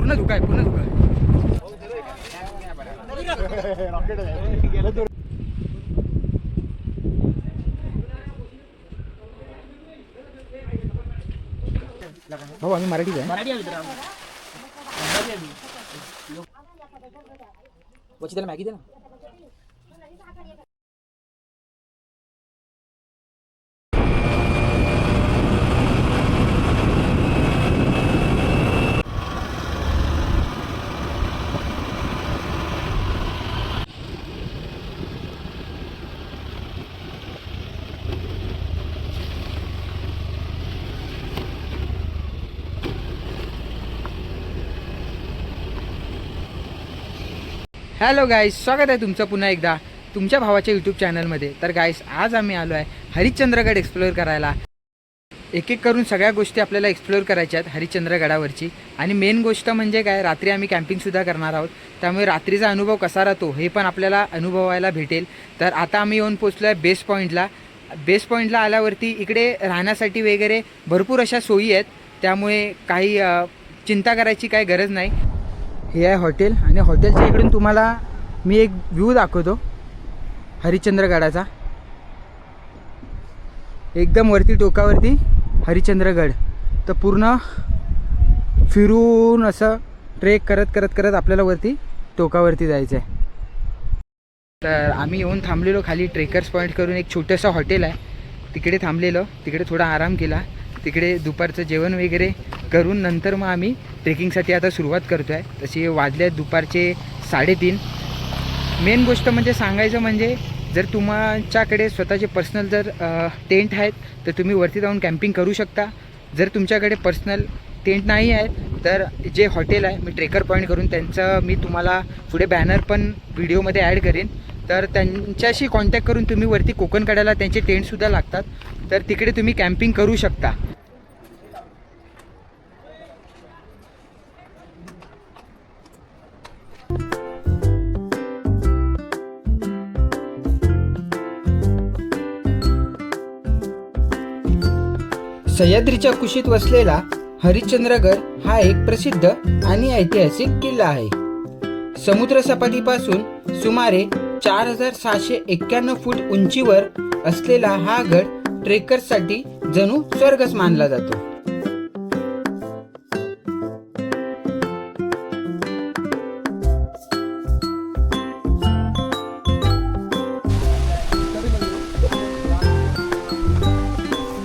पूर्ण धुका आहे, पूर्ण धुका आहे. भाऊ आम्ही मराठीच आहे. वची त्याला मॅगी दे ना. हॅलो गाईस, स्वागत आहे तुमचं पुन्हा एकदा तुमच्या भावाच्या यूट्यूब चॅनलमध्ये. तर गाईस, आज आम्ही आलो आहे हरिश्चंद्रगड एक्सप्लोअर करायला. एक एक करून सगळ्या गोष्टी आपल्याला एक्सप्लोअर करायच्या आहेत हरिश्चंद्रगडावरची. आणि मेन गोष्ट म्हणजे काय, रात्री आम्ही कॅम्पिंगसुद्धा करणार आहोत, त्यामुळे रात्रीचा अनुभव कसा राहतो हे पण आपल्याला अनुभवायला भेटेल. तर आता आम्ही येऊन पोचलो आहे बेस पॉईंटला. बेस पॉईंटला आल्यावरती इकडे राहण्यासाठी वगैरे भरपूर अशा सोयी आहेत, त्यामुळे काही चिंता करायची काही गरज नाही. हे आहे हॉटेल आणि हॉटेलच्या इकडून तुम्हाला मी एक व्ह्यू दाखवतो हरिश्चंद्रगडाचा. एकदम वरती टोकावरती हरिश्चंद्रगड. तर पूर्ण फिरून असं ट्रेक करत करत करत आपल्याला वरती टोकावरती जायचं आहे. तर आम्ही येऊन थांबलेलो खाली ट्रेकर्स पॉईंट करून एक छोटंसं हॉटेल आहे, तिकडे थांबलेलो. तिकडे थोडा आराम केला, तिकडे दुपारचं जेवण वगैरे करून नंतर मग आम्ही ट्रेकिंगसाठी आता सुरुवात करतो आहे. तशी वाजले दुपारचे 3:30. मेन गोष्ट म्हणजे सांगायचं म्हणजे, जर तुमच्याकडे स्वतःचे पर्सनल जर टेंट आहेत तर तुम्ही वरती जाऊन कॅम्पिंग करू शकता. जर तुमच्याकडे पर्सनल टेंट नाही आहे तर जे हॉटेल आहे मी ट्रेकर पॉईंट करून त्यांचं मी तुम्हाला पुढे बॅनर पण व्हिडिओमध्ये ॲड करेन. तर त्यांच्याशी कॉन्टॅक्ट करून तुम्ही वरती कोकणकड्याला त्यांचे टेंटसुद्धा लागतात, तर तिकडे तुम्ही कॅम्पिंग करू शकता. सह्याद्रीच्या कुशीत वसलेला हरिश्चंद्रगड हा एक प्रसिद्ध आणि ऐतिहासिक किल्ला आहे. समुद्र सपाटीपासून सुमारे 4691 फूट उंचीवर असलेला हा गड ट्रेकर्ससाठी जणू स्वर्गच मानला जातो.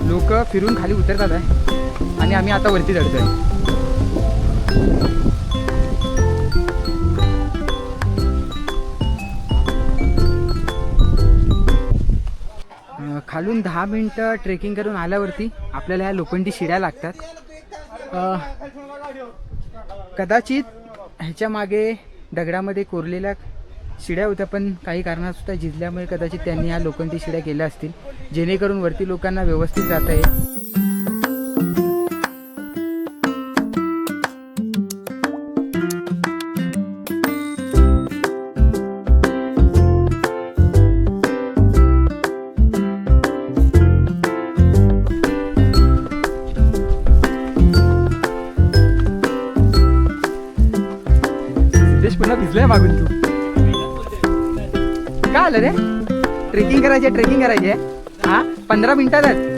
लोक फिरून खाली उतरतात आहे आणि आम्ही आता वरती चढतोय. खालून 10 मिनटं ट्रेकिंग करून आल्यावरती आपल्याला ह्या लोखंडी शिड्या लागतात. कदाचित ह्याच्या मागे दगडामध्ये कोरलेल्या शिड्या होत्या, पण काही कारणास्तव झिजल्यामुळे कदाचित त्यांनी ह्या लोखंडी शिड्या केल्या असतील, जेणेकरून वरती लोकांना व्यवस्थित जाता येईल. पुन्हा भिजलाय मागून तू. काय आलं रे? ट्रेकिंग करायची आहे. हा 15 मिनिटातच.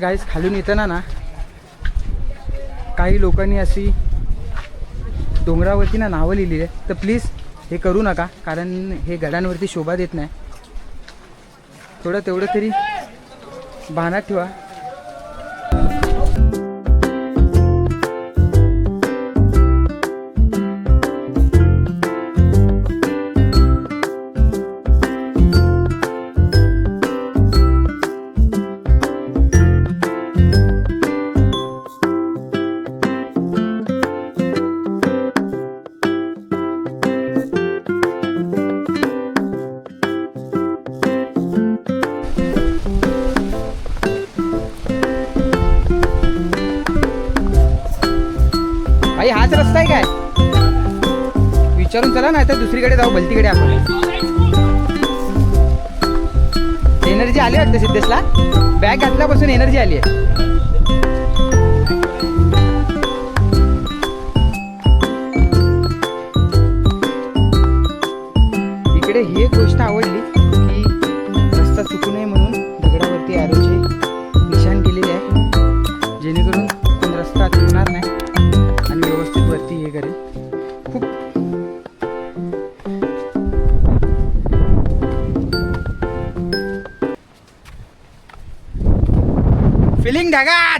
गाईस खालून येताना ना काही लोकांनी अशी डोंगरावरती ना नावं लिहिली आहे, तर प्लीज हे करू नका, कारण हे गडांवरती शोभा देत नाही. थोडं तेवढं तरी भानात ठेवा. भाई हाच रस्ता आहे काय? विचारून चला, नाही तर दुसरीकडे जाऊ, भलतीकडे. आपण एनर्जी आली वाटतं सिद्धेशला. बॅग घातल्यापासून एनर्जी आली आहे. इकडे ही एक गोष्ट आवडली की रस्ता चुकू नये म्हणून दगडावरती ॲरोचे निशाण केलेले आहे, जेणेकरून कोण रस्ता चुकणार नाही आणि व्यवस्थित वरती हे करेल. खूप फिलिंग ढगात.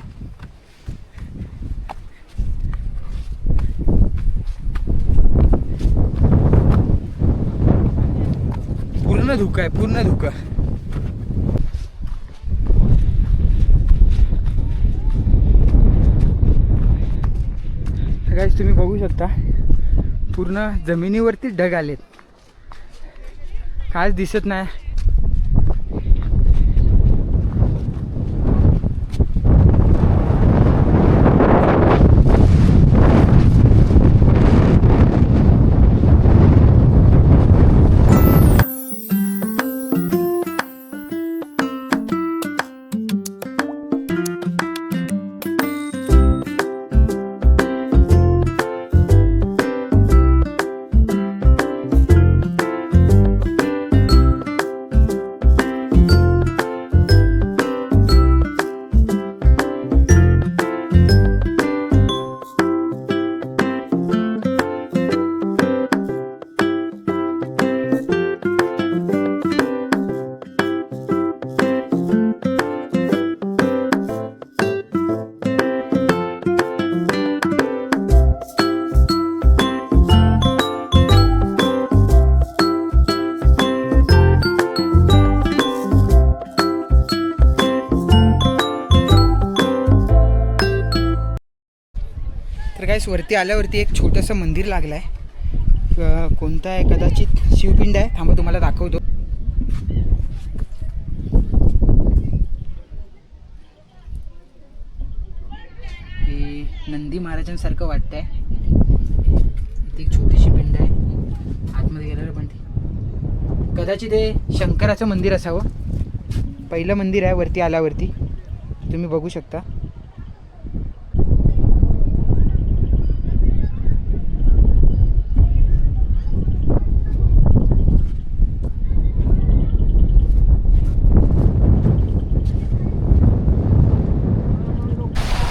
पूर्ण धुकं आहे, पूर्ण धुकं. गाईस तुम्ही बघू शकता पूर्ण जमिनीवरती ढग आलेत, काहीच दिसत नाही. तर गाईस वरती आल्यावरती एक छोटंसं मंदिर लागलं आहे. कोणतं आहे? कदाचित शिवपिंड आहे. थांबा तुम्हाला दाखवतो. हे नंदी महाराजांसारखं वाटतंय. इथे एक छोटीशी पिंड आहे, आतमध्ये गेल्यावर पण ती कदाचित हे शंकराचं मंदिर असावं. पहिलं मंदिर आहे वरती आल्यावरती, तुम्ही बघू शकता.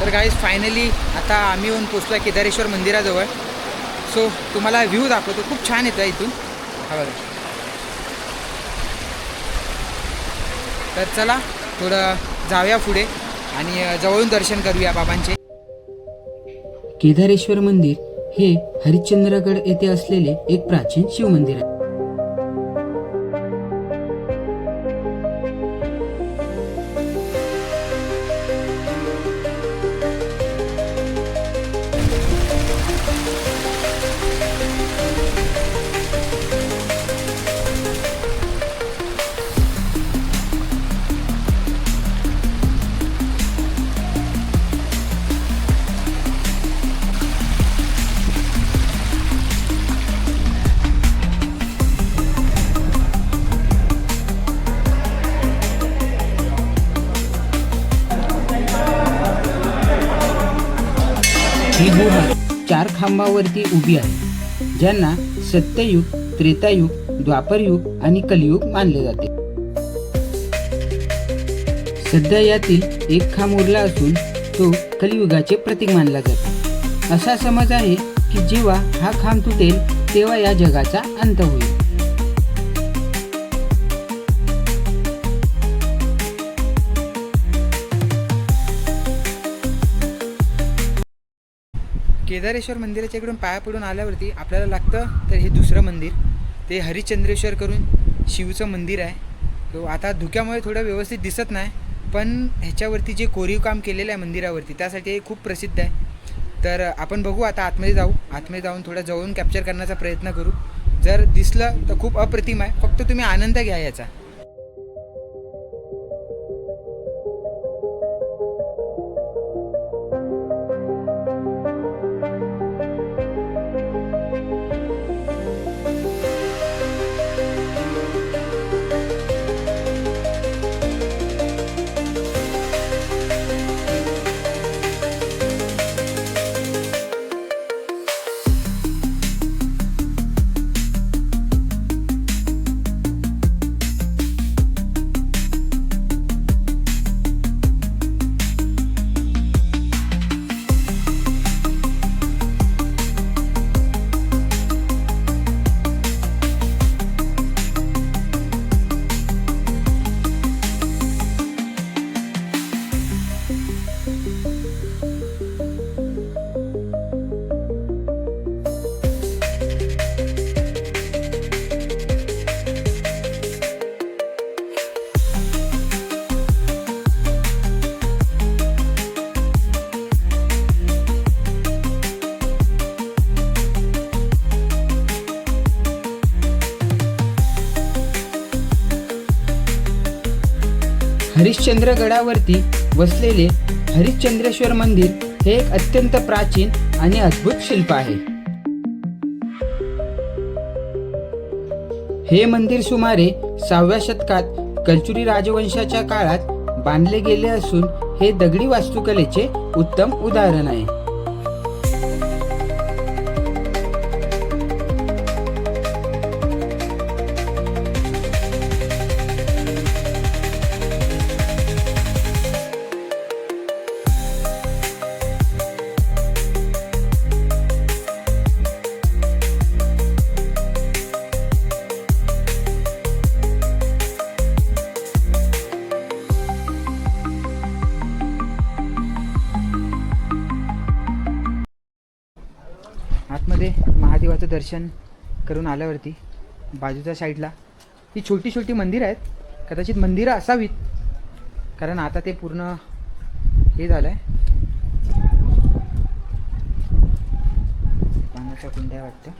तर गाईज फायनली आता आम्ही येऊन पोचलो आहे केदारेश्वर मंदिराजवळ. सो तुम्हाला व्ह्यू दाखवतो, खूप छान येतं इथून. हा बघा. तर चला थोडं जाऊया पुढे आणि जवळून दर्शन करूया बाबांचे. केदारेश्वर मंदिर हे हरिश्चंद्रगड येथे असलेले एक प्राचीन शिव मंदिर आहे. ही गुहा 4 खांबावरती उभी आहे, ज्यांना सत्ययुग, त्रेतायुग, द्वापरयुग आणि कलियुग मानले जाते. सध्या यातील एक खांब उरला असून तो कलियुगाचे प्रतीक मानला जातो. असा समज आहे की जेव्हा हा खांब तुटेल तेव्हा या जगाचा अंत होईल. केदारेश्वर मंदिराच्या इकडून पाया पडून आल्यावरती आपल्याला लागतं तर हे दुसरं मंदिर, ते हरिश्चंद्रेश्वर करून शिवचं मंदिर आहे. तो आता धुक्यामुळे थोडं व्यवस्थित दिसत नाही, पण ह्याच्यावरती जे कोरीव काम केलेलं आहे मंदिरावरती त्यासाठी हे खूप प्रसिद्ध आहे. तर आपण बघू, आता आतमध्ये जाऊन थोडं जवळून कॅप्चर करण्याचा प्रयत्न करू. जर दिसलं तर खूप अप्रतिम आहे, फक्त तुम्ही आनंद घ्या याचा. हरिश्चंद्रगडावरती वसलेले हरिश्चंद्रेश्वर मंदिर हे एक अत्यंत प्राचीन आणि अद्भुत शिल्प आहे. हे मंदिर सुमारे 6व्या शतकात कलचुरी राजवंशाच्या काळात बांधले गेले असून हे दगडी वास्तुकलेचे उत्तम उदाहरण आहे. आतमध्ये महादेवाचं दर्शन करून आल्यावरती बाजूच्या साईडला ही छोटी छोटी मंदिरं आहेत. कदाचित मंदिरं असावीत, कारण आता ते पूर्ण हे झालं आहे. पाण्याच्या कुंड्या वाटतं.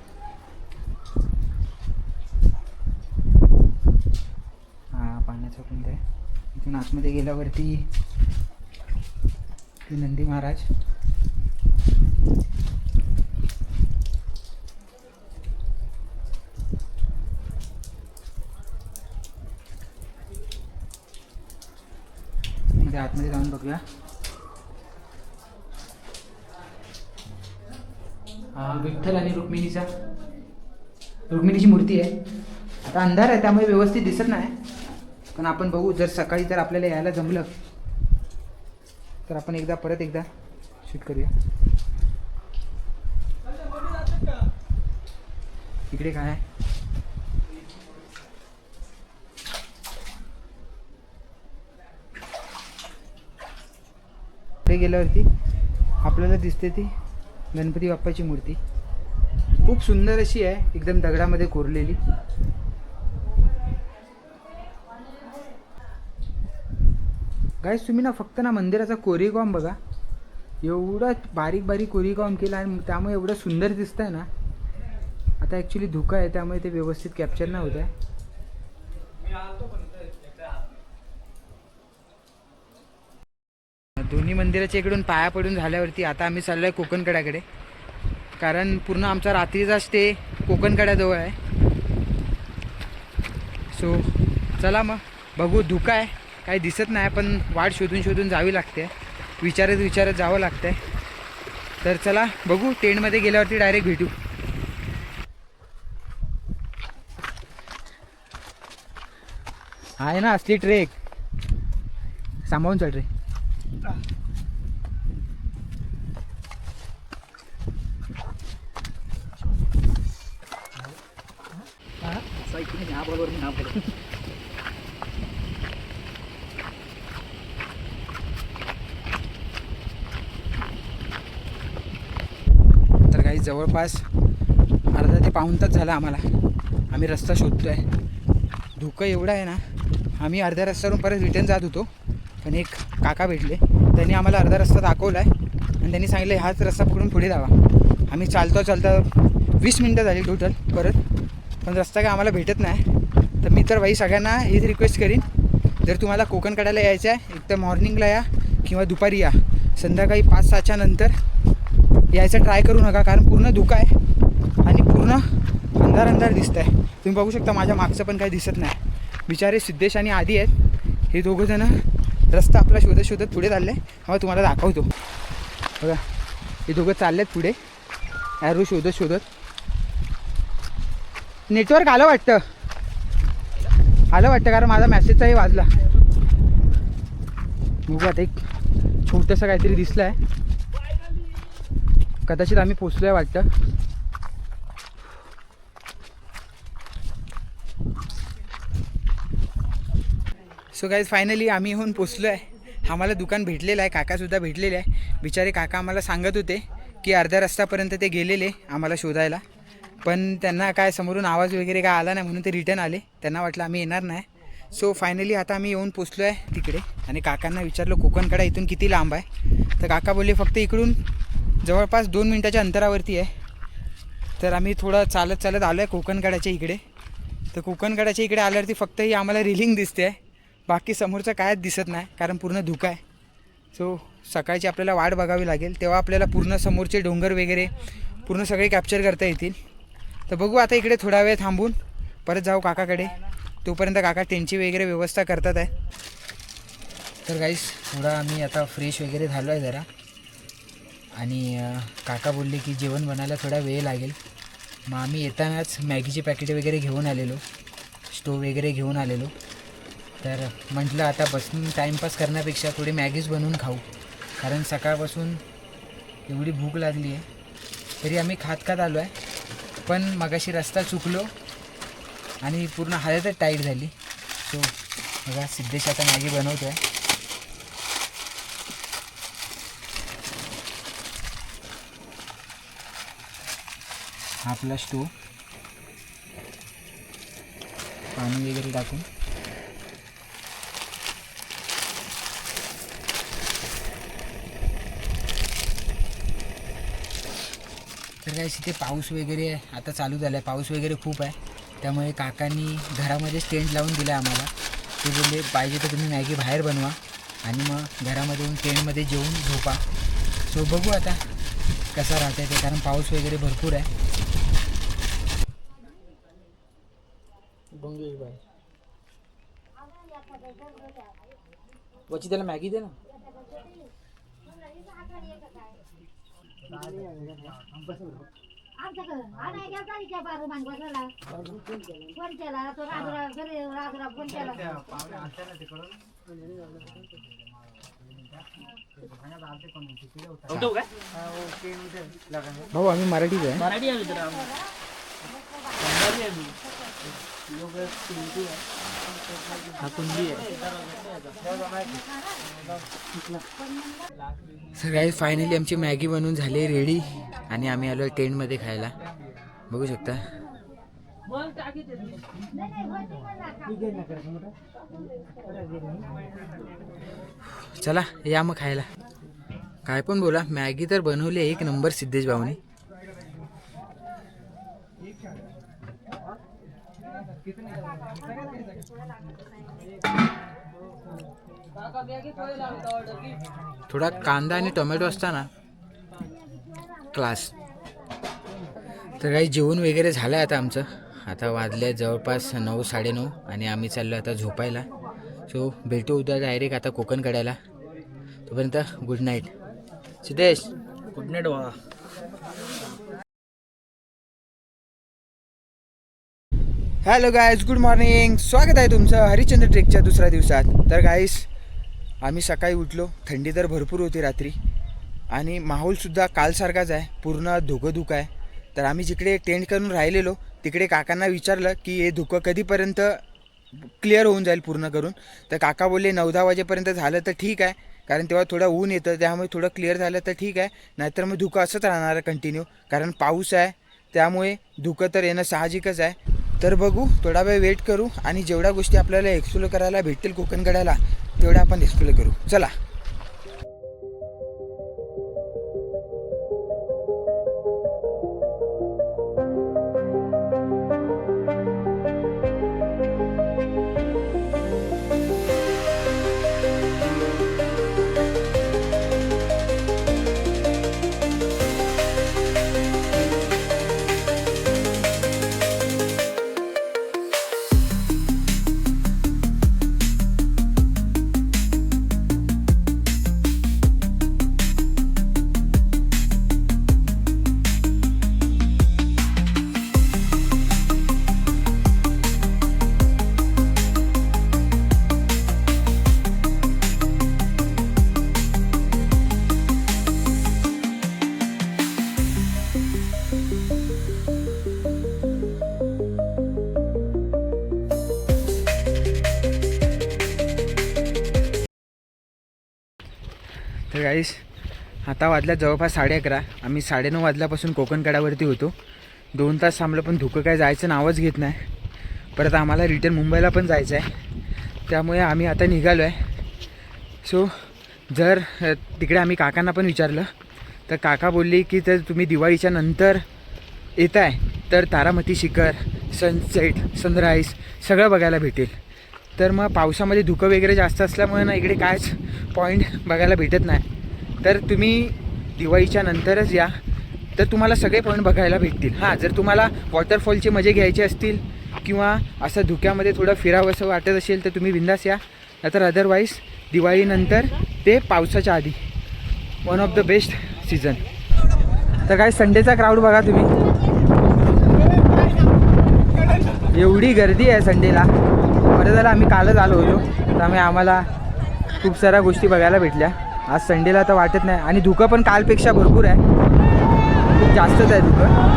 हा पाण्याचा कुंड आहे. इथून आतमध्ये गेल्यावरती नंदी महाराज, आतमध्ये जाऊन बघूया. हा विठ्ठल आणि रुक्मिणीची मूर्ती आहे. आता अंधार आहे त्यामुळे व्यवस्थित दिसत नाही, पण आपण बघू. जर सकाळी जर आपल्याला यायला जमलं तर आपण परत एकदा शूट करूया. इकडे काय आहे? गेल्यावरती आपल्याला दिसते ती गणपती बाप्पाची मूर्ती. खूप सुंदर अशी आहे, एकदम दगडामध्ये कोरलेली. गाईस तुम्ही ना फक्त ना मंदिराचा कोरीवकाम बघा. एवढा बारीक बारीक कोरीवकाम केला आणि त्यामुळे एवढं सुंदर दिसतंय ना. आता ॲक्च्युली धुका आहे त्यामुळे ते व्यवस्थित कॅप्चर नाही होत आहे. दोन्ही मंदिराच्या इकडून पाया पडून झाल्यावरती आता आम्ही चाललो आहे कोकणकड्याकडे, कारण पूर्ण आमचा रात्रीचा स्टे कोकणकड्याजवळ आहे. सो चला मग बघू. धुका आहे, काही दिसत नाही, पण वाट शोधून शोधून जावी लागते, विचारत जावं लागतं आहे. तर चला बघू, टेंटमध्ये गेल्यावरती डायरेक्ट भेटू. आहे ना असली ट्रेक. सांभाळून चढ रे. तर काही जवळपास अर्धा ते पाऊण तास झाला आम्हाला. आम्ही रस्ता शोधतोय. धुकं एवढं आहे ना. आम्ही अर्ध्या रस्त्यावरून परत रिटर्न जात होतो, पण एक काका भेटले. त्यांनी आम्हाला अर्धा रस्ता दाखवला आहे आणि त्यांनी सांगितलं हाच रस्ता पकडून पुढे जावा. आम्ही चालता 20 मिनटं झाली टोटल परत, पण रस्ता काय आम्हाला भेटत नाही. तर मी तर भाई सगळ्यांना हेच रिक्वेस्ट करीन, जर तुम्हाला कोकण कडायला यायचं आहे एक तर मॉर्निंगला या किंवा दुपारी या. संध्याकाळी 5-6च्या नंतर यायचं ट्राय करू नका, कारण पूर्ण धुकं आहे आणि पूर्ण अंधार दिसत आहे. तुम्ही बघू शकता माझ्या मागचं पण काही दिसत नाही. बिचारे सिद्धेश आणि आदी आहेत, हे दोघंजणं रस्ता आपला शोधत पुढे चालले. हा तुम्हाला दाखवतो बघा, हे दोघं चाललेत पुढे ॲरो शोधत. नेटवर्क आलं वाटतं कारण माझा मेसेजचाही वाजला. बघू आता एक छोटंसं काहीतरी दिसलं आहे. कदाचित आम्ही पोचलो आहे वाटतं. सो गाईज फायनली आम्ही येऊन पोचलो आहे. आम्हाला दुकान भेटलेलं आहे, काकासुद्धा भेटलेले आहे. बिचारे काका आम्हाला सांगत होते की अर्ध्या रस्त्यापर्यंत ते गेलेले आम्हाला शोधायला, पण त्यांना काय समोरून आवाज वगैरे काय आला नाही म्हणून ते रिटर्न आले. त्यांना वाटलं आम्ही येणार नाही. सो फायनली आता आम्ही येऊन पोचलो आहे तिकडे आणि काकांना विचारलं कोकणकडा इथून किती लांब आहे. तर काका बोलले फक्त इकडून जवळपास 2 मिनटाच्या अंतरावरती आहे. तर आम्ही थोडं चालत आलो आहे कोकणकडाच्या इकडे. तर कोकणकडाच्या इकडे आल्यावरती फक्त ही आम्हाला रिलिंग दिसते आहे, बाकी समोरचं कायच दिसत नाही कारण पूर्ण धुकं आहे. सो सकाळची आपल्याला वाट बघावी लागेल, तेव्हा आपल्याला पूर्ण समोरचे डोंगर वगैरे पूर्ण सगळे कॅप्चर करता येतील. तर बघू आता इकडे थोडा वेळ थांबून परत जाऊ काकाकडे. तोपर्यंत काका टेंटची वगैरे व्यवस्था करतात आहे. तर गाईस थोडा आम्ही आता फ्रेश वगैरे झालो आहे जरा, आणि काका बोलले की जेवण बनायला थोडा वेळ लागेल. मग आम्ही येतानाच मॅगीचे पॅकेट वगैरे घेऊन आलेलो, स्टोव वगैरे घेऊन आलेलो. तर म्हटलं आता बसून टाईमपास करण्यापेक्षा थोडी मॅगीज बनवून खाऊ, कारण सकाळपासून एवढी भूक लागली आहे. तरी आम्ही खात आलो आहे, पण मगाशी रस्ता चुकलो आणि पूर्ण हालतच टाईट झाली. सो बघा सिद्धेश आता मॅगी बनवतो आहे. हा आपला स्टोव, पाणी वगैरे टाकून. तर काय इथे पाऊस वगैरे आता चालू झाला आहे, पाऊस वगैरे खूप आहे. त्यामुळे काकांनी घरामध्येच टेंट लावून दिला आहे आम्हाला. ते बोलले पाहिजे तर तुम्ही मॅगी बाहेर बनवा आणि मग घरामध्ये येऊन टेंटमध्ये जेवून झोपा. सो बघू आता कसा राहते ते, कारण पाऊस वगैरे भरपूर आहे. वची त्याला मॅगी दे ना. भाऊ आम्ही मराठीच आहे. सगळ्यात फायनली आमची मॅगी बनवून झाली रेडी आणि आम्ही आलो टेंटमध्ये खायला. बघू शकता. चला या मग खायला. काय पण बोला, मॅगी तर बनवली एक नंबर सिद्धेश भाऊनी. थोडा कांदा आणि टोमॅटो असता ना क्लास. तर काही जेवण वगैरे झालं आहे आता आमचं. आता वाजले जवळपास 9-9:30 आणि आम्ही चाललो आता झोपायला. सो भेटू उद्या डायरेक्ट आता कोकण कडायला. तोपर्यंत good night. Siddhesh good night. वा हॅलो गाईज, गुड मॉर्निंग. स्वागत आहे तुमचं हरिश्चंद्र ट्रेकच्या दुसऱ्या दिवसात. तर गाईस आम्ही सकाळी उठलो, थंडी तर भरपूर होती रात्री आणि माहोलसुद्धा कालसारखाच आहे, पूर्ण धुकं आहे. तर आम्ही जिकडे टेंट करून राहिलेलो तिकडे काकांना विचारलं की हे धुकं कधीपर्यंत क्लिअर होऊन जाईल पूर्ण करून. तर काका बोलले 9-10 वाजेपर्यंत झालं तर ठीक आहे, कारण तेव्हा थोडं ऊन येतं, त्यामुळे थोडं क्लिअर झालं तर ठीक आहे, नाहीतर मग धुकं असंच राहणार कंटिन्यू, कारण पाऊस आहे त्यामुळे धुकं तर येणं साहजिकच आहे. तर बघू, थोडा वेळ वेट करू आणि जेवढ्या गोष्टी आपल्याला एक्सप्लोर करायला भेटतील कोकणकड्याला तेवढ्या आपण एक्सप्लोर करू. चला. तर गाईस, आता वाजल्या जवळपास 11:30. आम्ही 9:30 वाजल्यापासून कोकणकड्यावरती होतो. 2 तास थांबलं पण धुकं काय जायचं नावच घेत नाही. परत आम्हाला रिटर्न मुंबईला पण जायचं आहे, त्यामुळे आम्ही आता निघालो आहे. सो जर तिकडे आम्ही काकांना पण विचारलं तर काका बोलली की जर तुम्ही दिवाळीच्या नंतर येत आहे तर तारामती शिखर, सनसेट, सनराईज सगळं बघायला भेटेल. तर मग पावसामध्ये धुकं वगैरे जास्त असल्यामुळे ना इकडे कायच पॉईंट बघायला भेटत नाही. तर तुम्ही दिवाळीच्या नंतरच या, तर तुम्हाला सगळे पॉईंट बघायला भेटतील. हां, जर तुम्हाला वॉटरफॉलचे मजे घ्यायचे असतील किंवा असं धुक्यामध्ये थोडं फिरावंसं वाटत असेल तर तुम्ही बिंदास या. नाहीतर अदरवाईज दिवाळीनंतर ते पावसाच्या आधी one of the best season. तर काय संडेचा क्राऊड बघा तुम्ही, एवढी गर्दी आहे संडेला. बरं झालं आम्ही कालच आलो होतो, त्यामुळे आम्हाला खूप साऱ्या गोष्टी बघायला भेटल्या. आज संडेला तर वाटत नाही, आणि धुकं पण कालपेक्षा भरपूर आहे, खूप जास्तच आहे धुकं.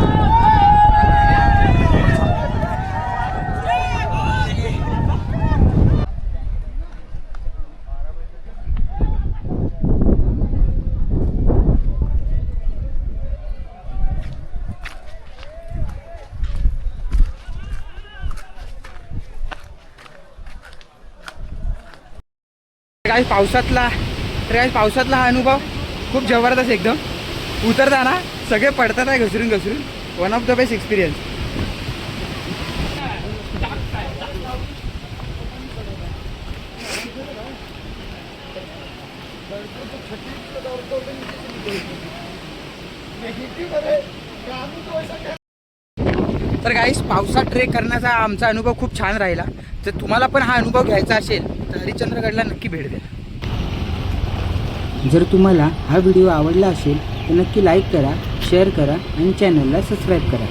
पावसातला हा अनुभव खूप जबरदस्त एकदम. उतरताना सगळे पडतात आहे घसरून घसरून. One of the best experience. तर गाईस, पावसात ट्रेक करण्याचा आमचा अनुभव खूप छान राहिला. जर तुम्हाला पण हा अनुभव घ्यायचा असेल तर हरिश्चंद्रगडला नक्की भेट द्या. जर तुम्हाला हा व्हिडिओ आवडला असेल तर नक्की लाईक करा, शेअर करा आणि चॅनलला सबस्क्राईब करा.